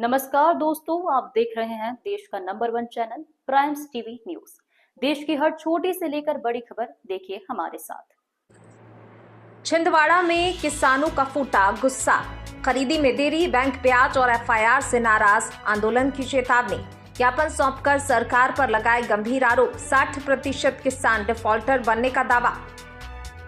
नमस्कार दोस्तों, आप देख रहे हैं देश का number 1 channel primes TV news. देश की हर छोटी से लेकर बड़ी खबर देखिए हमारे साथ। छिंदवाड़ा में किसानों का फूटा गुस्सा, खरीदी में देरी, बैंक ब्याज और एफआईआर से नाराज, आंदोलन की चेतावनी। ज्ञापन सौंपकर सरकार पर लगाए गंभीर आरोप, 60% किसान डिफॉल्टर बनने का दावा।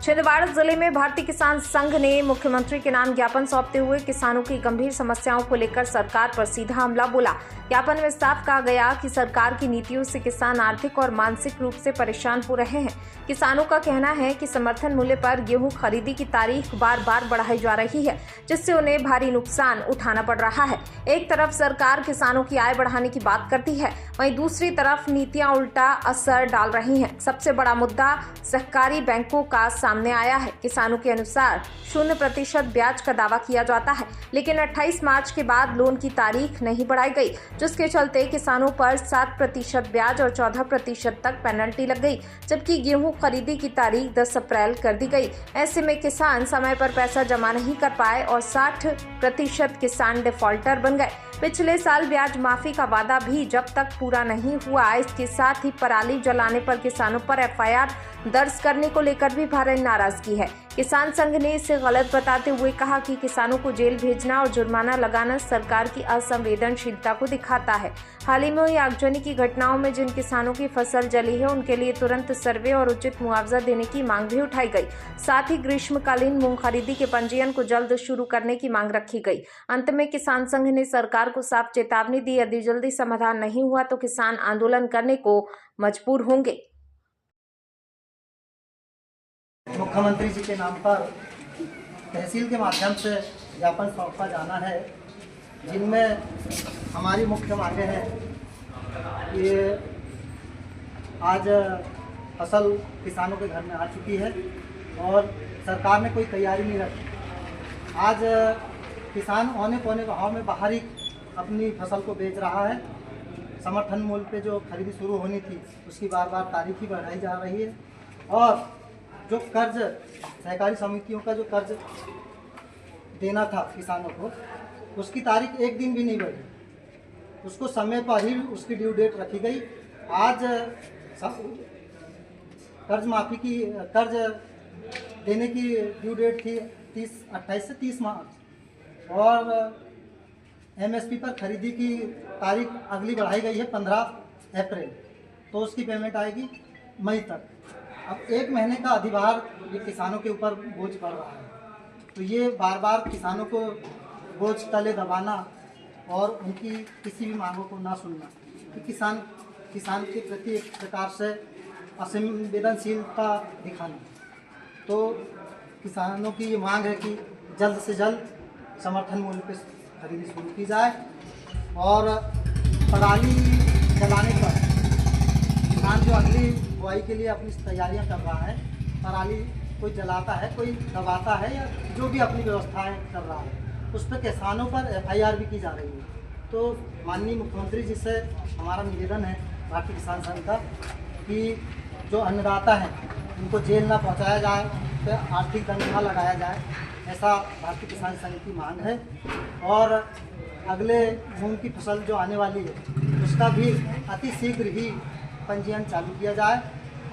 छिंदवाड़ा जिले में भारतीय किसान संघ ने मुख्यमंत्री के नाम ज्ञापन सौंपते हुए किसानों की गंभीर समस्याओं को लेकर सरकार पर सीधा हमला बोला। ज्ञापन में साफ कहा गया कि सरकार की नीतियों से किसान आर्थिक और मानसिक रूप से परेशान हो रहे हैं। किसानों का कहना है कि समर्थन मूल्य पर गेहूं खरीदी की तारीख बार बार बढ़ाई जा रही है, जिससे उन्हें भारी नुकसान उठाना पड़ रहा है। एक तरफ सरकार किसानों की आय बढ़ाने की बात करती है, वहीं दूसरी तरफ नीतियां उल्टा असर डाल रही हैं। सबसे बड़ा मुद्दा सहकारी बैंकों का सामने आया है। किसानों के अनुसार 0% ब्याज का दावा किया जाता है, लेकिन 28 मार्च के बाद लोन की तारीख नहीं बढ़ाई गई, जिसके चलते किसानों पर 7% ब्याज और 14% तक पेनल्टी लग गई, जबकि गेहूं खरीदी की तारीख 10 अप्रैल कर दी गई। ऐसे में किसान समय पर पैसा जमा नहीं कर पाए और 60% किसान डिफॉल्टर बन गए। पिछले साल ब्याज माफी का वादा भी जब तक पूरा नहीं हुआ, इसके साथ ही पराली जलाने पर किसानों पर एफआईआर दर्ज करने को लेकर भी भारी नाराजगी है। किसान संघ ने इसे गलत बताते हुए कहा कि किसानों को जेल भेजना और जुर्माना लगाना सरकार की असंवेदनशीलता को दिखाता है। हाल ही में हुई आगजनी की घटनाओं में जिन किसानों की फसल जली है, उनके लिए तुरंत सर्वे और उचित मुआवजा देने की मांग भी उठाई गई। साथ ही ग्रीष्मकालीन मूंग खरीदी के पंजीयन को जल्द शुरू करने की मांग रखी गई। अंत में किसान संघ ने सरकार को साफ चेतावनी दी, यदि जल्दी समाधान नहीं हुआ तो किसान आंदोलन करने को मजबूर होंगे। मुख्यमंत्री जी के नाम पर तहसील के माध्यम से ज्ञापन सौंपा जाना है, जिनमें हमारी मुख्य मांगें हैं कि आज फसल किसानों के घर में आ चुकी है और सरकार ने कोई तैयारी नहीं रखी। आज किसान औने पौने भाव में बाहर ही अपनी फसल को बेच रहा है। समर्थन मूल्य पे जो खरीदी शुरू होनी थी उसकी बार बार तारीख ही बढ़ाई जा रही है और जो कर्ज सहकारी समितियों का जो कर्ज देना था किसानों को, उसकी तारीख एक दिन भी नहीं बढ़ी। उसको समय पर ही उसकी ड्यू डेट रखी गई। आज कर्ज माफी की कर्ज देने की ड्यू डेट थी 28 से 30 मार्च और एमएसपी पर खरीदी की तारीख अगली बढ़ाई गई है 15 अप्रैल, तो उसकी पेमेंट आएगी मई तक। अब 1 महीने का अधिभार ये किसानों के ऊपर बोझ पड़ रहा है, तो ये बार बार किसानों को बोझ तले दबाना और उनकी किसी भी मांगों को ना सुनना, कि किसान के प्रति एक प्रकार से असंवेदनशीलता दिखाना। तो किसानों की ये मांग है कि जल्द से जल्द समर्थन मूल्य पर खरीदी शुरू की जाए और पराली जलाने पर किसान जो अगली बुआई के लिए अपनी तैयारियां कर रहा है, पराली कोई जलाता है, कोई दबाता है या जो भी अपनी व्यवस्थाएं कर रहा है, उस पर किसानों पर एफआईआर भी की जा रही है। तो माननीय मुख्यमंत्री जी से हमारा निवेदन है भारतीय किसान संघ का कि जो अन्नदाता हैं उनको जेल ना पहुंचाया जाए, उन पर आर्थिक दंड ना लगाया जाए, ऐसा भारतीय किसान संघ की मांग है। और अगले मूंग की फसल जो आने वाली है उसका भी अति शीघ्र ही पंजीयन चालू किया जाए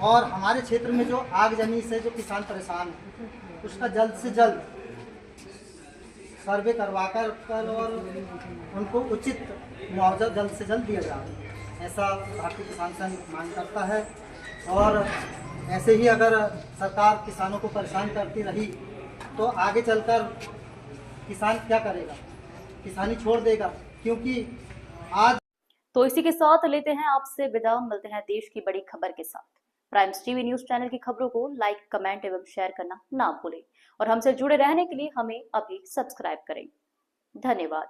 और हमारे क्षेत्र में जो आगजनी से जो किसान परेशान है उसका जल्द से जल्द सर्वे करवा कर और उनको उचित मुआवजा जल्द से जल्द दिया जाए, ऐसा भारतीय किसान संघ मांग करता है। और ऐसे ही अगर सरकार किसानों को परेशान करती रही तो आगे चलकर किसान क्या करेगा, किसानी छोड़ देगा, क्योंकि आज। तो इसी के साथ लेते हैं आपसे विदा, मिलते हैं देश की बड़ी खबर के साथ। प्राइम्स टीवी न्यूज चैनल की खबरों को लाइक, कमेंट एवं शेयर करना ना भूलें और हमसे जुड़े रहने के लिए हमें अभी सब्सक्राइब करें। धन्यवाद।